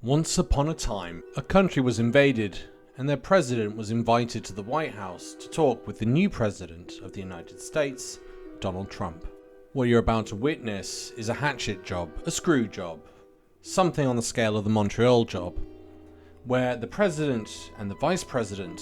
Once upon a time, a country was invaded, and their president was invited to the White House to talk with the new president of the United States, Donald Trump. What you're about to witness is a hatchet job, a screw job, something on the scale of the Montreal job, where the president and the vice president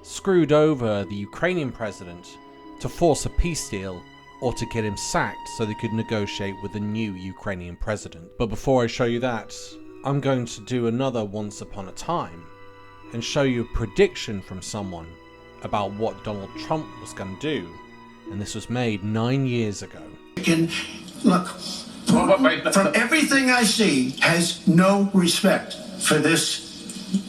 screwed over the Ukrainian president to force a peace deal or to get him sacked so they could negotiate with the new Ukrainian president. But before I show you that, I'm going to do another Once Upon a Time and show you a prediction from someone about what Donald Trump was going to do, and this was made 9 years ago. Look, from everything I see, has no respect for this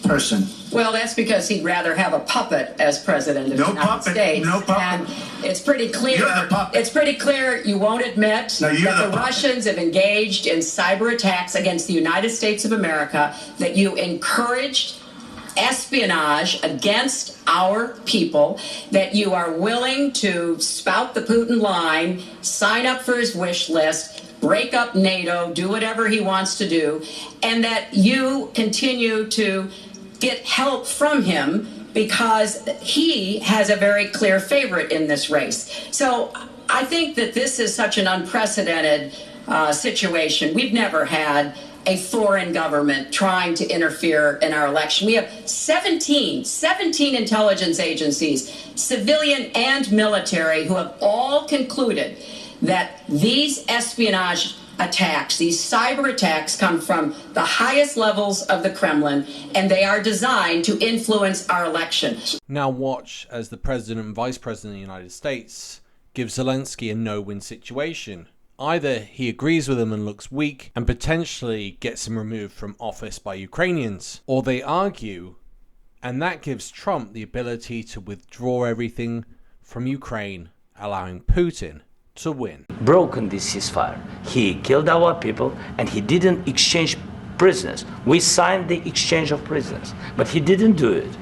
person. Well, that's because he'd rather have a puppet as president of the United States. No puppet. And it's pretty clear. You're the puppet. It's pretty clear you won't admit that the Russians have engaged in cyber attacks against the United States of America, that you encouraged espionage against our people, that you are willing to spout the Putin line, sign up for his wish list, break up NATO, do whatever he wants to do, and that you continue to get help from him because he has a very clear favorite in this race. So I think that this is such an unprecedented situation. We've never had a foreign government trying to interfere in our election. We have 17 intelligence agencies, civilian and military, who have all concluded that these espionage attacks, these cyber attacks, come from the highest levels of the Kremlin, and they are designed to influence our election. Now watch as the president and vice president of the United States give Zelensky a no-win situation. Either he agrees with him and looks weak and potentially gets him removed from office by Ukrainians, or they argue, and that gives Trump the ability to withdraw everything from Ukraine, allowing Putin to win. Broken this ceasefire. He killed our people and he didn't exchange prisoners. We signed the exchange of prisoners, but he didn't do it.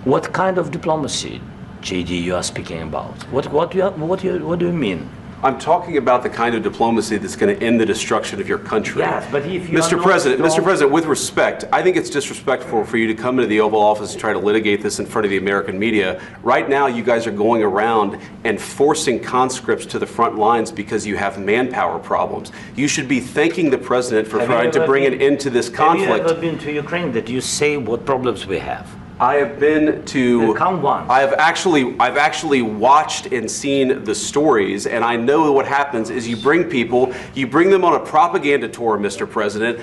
What kind of diplomacy, JD, you are speaking about? What do you mean? I'm talking about the kind of diplomacy that's going to end the destruction of your country. Yes, but if you Mr. President, with respect, I think it's disrespectful for you to come into the Oval Office and try to litigate this in front of the American media. Right now, you guys are going around and forcing conscripts to the front lines because you have manpower problems. You should be thanking the president for trying to bring an end to this conflict. Have you ever been to Ukraine that you say what problems we have? I have been to. Count one. I've actually watched and seen the stories, and I know what happens is you bring them on a propaganda tour, Mr. President.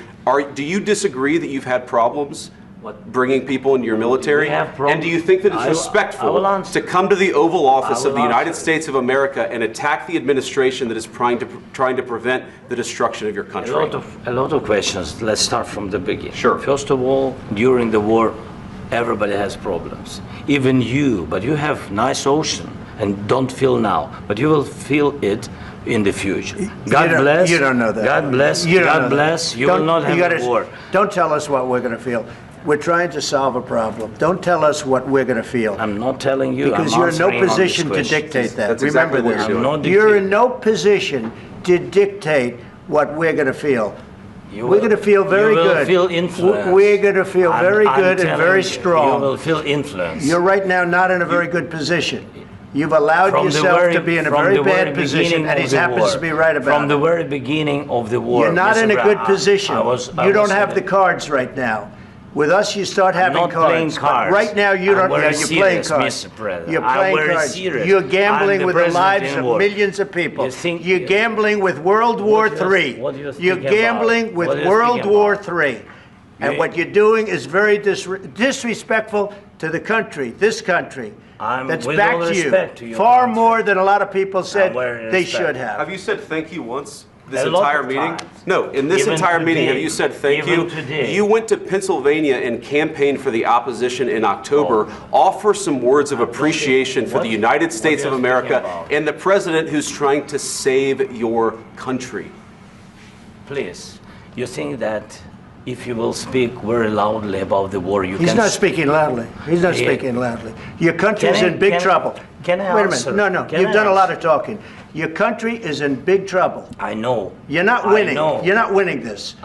Do you disagree that you've had problems bringing people into your military? And do you think that it's respectful to come to the Oval Office of the United States of America and attack the administration that is trying to prevent the destruction of your country? A lot of questions. Let's start from the beginning. Sure. First of all, during the war, everybody has problems, even you, but you have nice ocean and don't feel now, but you will feel it in the future. God bless. You don't know that. God bless. God bless. You will not have a war. Don't tell us what we're going to feel. We're trying to solve a problem. Don't tell us what we're going to feel. I'm not telling you. Because you're in no position to dictate that. That's Remember exactly this. You're in no position to dictate what we're going to feel. We're going to feel very good. You will feel influence. We're going to feel very good and very strong. You will feel influence. You're right now not in a very good position. You've allowed yourself to be in a very bad position, and he happens to be right about it. From the very beginning of the war. You're not in a good position. You don't have the cards right now. With us, you start having cards. But right now, you don't. You're playing cards. You're playing cards. You're gambling with the lives of millions of people. You're gambling with World War III. You're gambling with World War III. And what you're doing is very disrespectful to the country, this country, that's backed you far more than a lot of people said they should have. Have you said thank you once? This entire meeting? No, in this entire meeting, have you said thank you? You went to Pennsylvania and campaigned for the opposition in October. Offer some words of appreciation for the United States of America and the president who's trying to save your country. Please, you think that if you will speak very loudly about the war, He's not speaking loudly. He's not speaking loudly. Your country is in big trouble. Can I Wait a minute. No. You've done a lot of talking. Your country is in big trouble. I know. You're not winning. You're not winning this.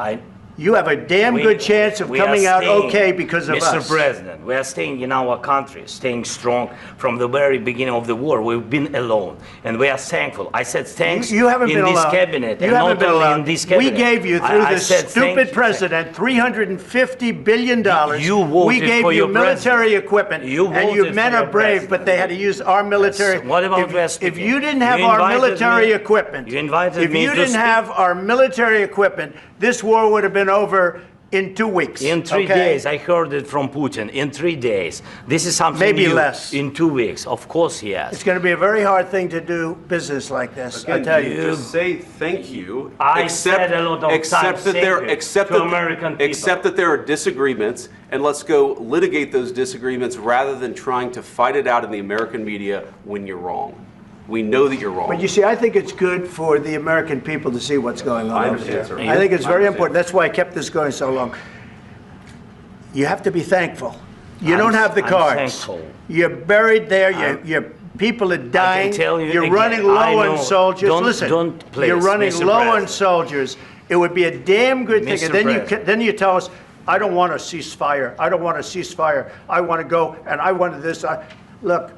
you have a damn good chance of coming out okay because of us. Mr. President, we are staying in our country, staying strong from the very beginning of the war. We've been alone, and we are thankful. I said thanks you haven't in been this alone. cabinet, you and haven't not been only alone. in this cabinet. We gave you, through this stupid president, $350 billion. You voted we gave for you your military president. equipment, You and you voted men for are your brave, president. but they had to use our military. Yes. What about if you didn't have our military equipment, you invited if me you to didn't speak. have our military equipment, this war would have been over in 2 weeks. In 3 days, I heard it from Putin. In 3 days, this is something maybe new. less. In 2 weeks, of course, yes. It's going to be a very hard thing to do business like this. Again, I tell you. just say thank you. I said a lot of times thank you to American people. Accept that there are disagreements, and let's go litigate those disagreements rather than trying to fight it out in the American media when you're wrong. We know that you're wrong. But you see, I think it's good for the American people to see what's going on over there. sir. I think it's very important. That's why I kept this going so long. You have to be thankful. You don't have the cards. Thankful. You're buried there. Your people are dying. I can tell you You're again, running low I on know. soldiers. Listen, you're running Mr. low on President. soldiers. It would be a damn good thing. Mr. And then President. then you tell us, I don't want a ceasefire. I don't want a ceasefire. I want to go and I want this. Look.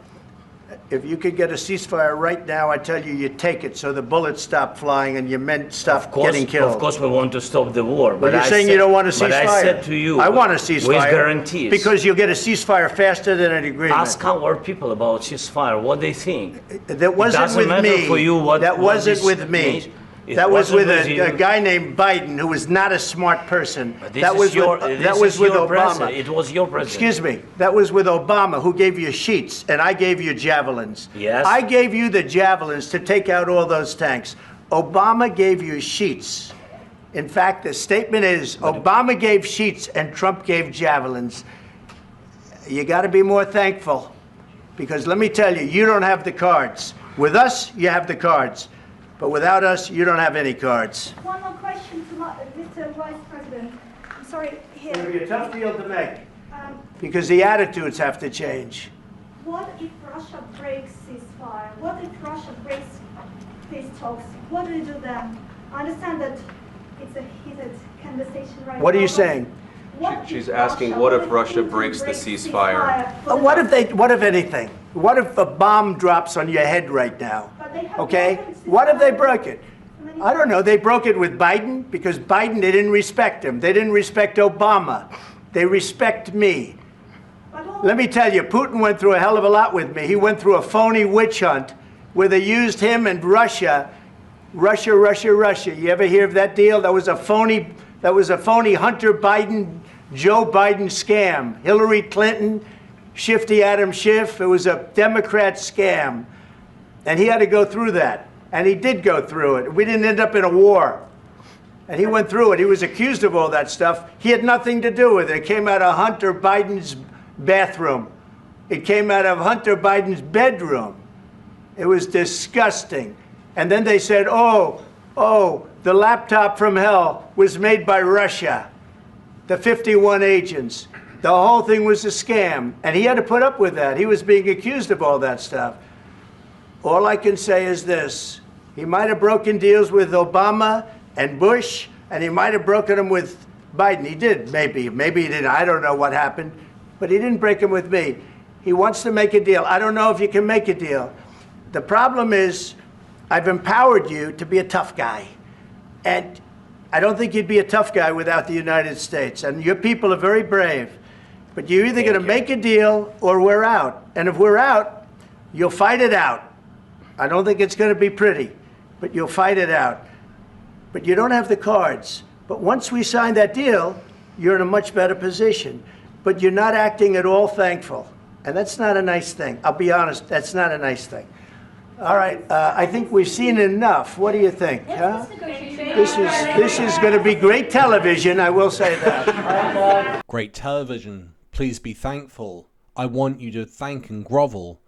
If you could get a ceasefire right now, I tell you, you take it so the bullets stop flying and your men stop getting killed. Of course, we want to stop the war. But you're saying you don't want a ceasefire. But I said to you, I want a ceasefire. with guarantees. Because you'll get a ceasefire faster than an agreement. Ask our people about ceasefire, what they think. That wasn't with me. For you what, that what wasn't this with me. means. That was with you. a guy named Biden who was not a smart person. This That was with Obama. President. It was your president. Excuse me. That was with Obama, who gave you sheets, and I gave you javelins. Yes. I gave you the javelins to take out all those tanks. Obama gave you sheets. In fact, the statement is Obama gave sheets and Trump gave javelins. You got to be more thankful, because let me tell you, you don't have the cards. With us, you have the cards. But without us, you don't have any cards. One more question to Mr. Vice President. I'm sorry, here. It's going to be a tough deal to make, because the attitudes have to change. What if Russia breaks ceasefire? What if Russia breaks peace talks? What do you do then? I understand that it's a heated conversation right now. What are you saying? She's asking, what if Russia breaks the ceasefire? What if anything? What if a bomb drops on your head right now? Okay? What if they broke it? I don't know. They broke it with Biden because Biden, they didn't respect him. They didn't respect Obama. They respect me. Let me tell you, Putin went through a hell of a lot with me. He went through a phony witch hunt where they used him and Russia. Russia. You ever hear of that deal? That was a phony Hunter Biden, Joe Biden scam. Hillary Clinton, Shifty Adam Schiff. It was a Democrat scam. And he had to go through that. And he did go through it. We didn't end up in a war. And he went through it. He was accused of all that stuff. He had nothing to do with it. It came out of Hunter Biden's bathroom. It came out of Hunter Biden's bedroom. It was disgusting. And then they said, oh, the laptop from hell was made by Russia. The 51 agents. The whole thing was a scam. And he had to put up with that. He was being accused of all that stuff. All I can say is this. He might have broken deals with Obama and Bush, and he might have broken them with Biden. He did, maybe. Maybe he didn't. I don't know what happened. But he didn't break them with me. He wants to make a deal. I don't know if you can make a deal. The problem is, I've empowered you to be a tough guy. And I don't think you'd be a tough guy without the United States. And your people are very brave. But you're either going to make a deal or we're out. And if we're out, you'll fight it out. I don't think it's going to be pretty, but you'll fight it out. But you don't have the cards. But once we sign that deal, you're in a much better position. But you're not acting at all thankful. And that's not a nice thing. I'll be honest, that's not a nice thing. All right, I think we've seen enough. What do you think? Huh? This is going to be great television, I will say that. Great television. Please be thankful. I want you to thank and grovel.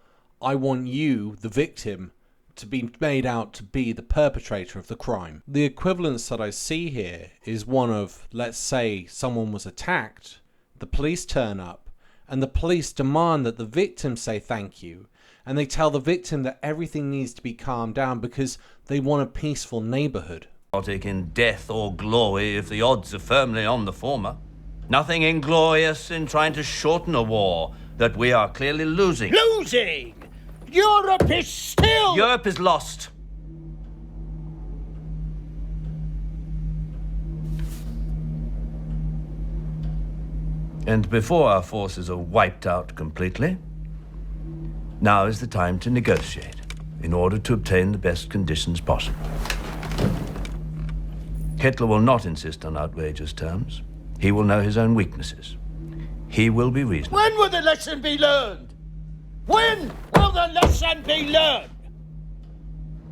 I want you, the victim, to be made out to be the perpetrator of the crime. The equivalence that I see here is one of, let's say, someone was attacked, the police turn up, and the police demand that the victim say thank you, and they tell the victim that everything needs to be calmed down because they want a peaceful neighborhood. In death or glory if the odds are firmly on the former. Nothing inglorious in trying to shorten a war that we are clearly losing. Losing? Europe is still... Europe is lost. And before our forces are wiped out completely, now is the time to negotiate in order to obtain the best conditions possible. Hitler will not insist on outrageous terms. He will know his own weaknesses. He will be reasonable. When will the lesson be learned? When will the lesson be learned?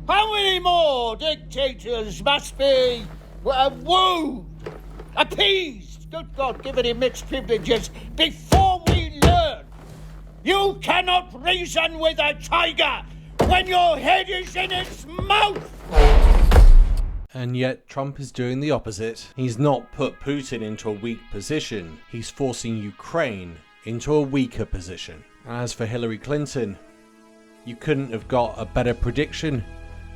How many more dictators must be wooed, appeased, good God, given him mixed privileges, before we learn? You cannot reason with a tiger when your head is in its mouth! And yet Trump is doing the opposite. He's not put Putin into a weak position. He's forcing Ukraine into a weaker position. And as for Hillary Clinton, you couldn't have got a better prediction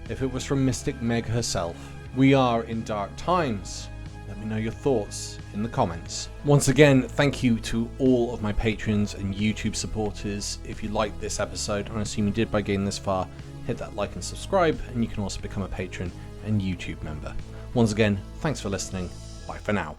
if it was from Mystic Meg herself. We are in dark times. Let me know your thoughts in the comments. Once again, thank you to all of my patrons and YouTube supporters. If you liked this episode, and I assume you did by getting this far, hit that like and subscribe, and you can also become a patron and YouTube member. Once again, thanks for listening. Bye for now.